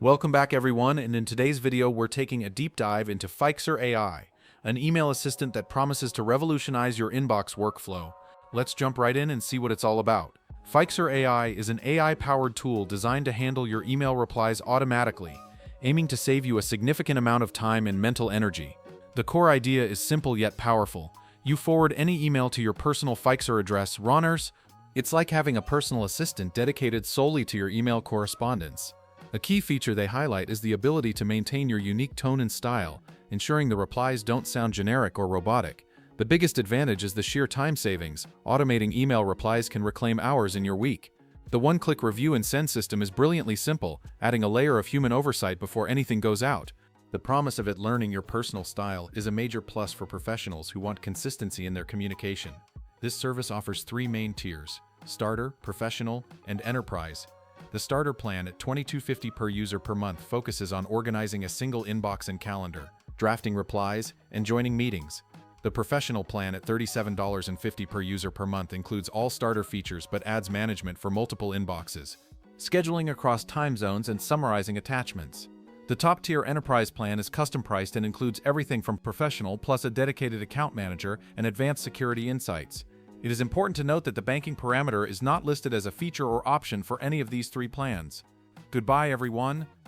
Welcome back everyone, and in today's video we're taking a deep dive into Fyxer AI, an email assistant that promises to revolutionize your inbox workflow. Let's jump right in and see what it's all about. Fyxer AI is an AI-powered tool designed to handle your email replies automatically, aiming to save you a significant amount of time and mental energy. The core idea is simple yet powerful. You forward any email to your personal Fyxer address, Roners. It's like having a personal assistant dedicated solely to your email correspondence. A key feature they highlight is the ability to maintain your unique tone and style, ensuring the replies don't sound generic or robotic. The biggest advantage is the sheer time savings. Automating email replies can reclaim hours in your week. The one-click review and send system is brilliantly simple, adding a layer of human oversight before anything goes out. The promise of it learning your personal style is a major plus for professionals who want consistency in their communication. This service offers three main tiers: Starter, Professional, and Enterprise. The starter plan at $22.50 per user per month focuses on organizing a single inbox and calendar, drafting replies, and joining meetings. The professional plan at $37.50 per user per month includes all starter features but adds management for multiple inboxes, scheduling across time zones, and summarizing attachments. The top-tier enterprise plan is custom-priced and includes everything from professional plus a dedicated account manager and advanced security insights. It is important to note that the banking parameter is not listed as a feature or option for any of these three plans. Goodbye everyone,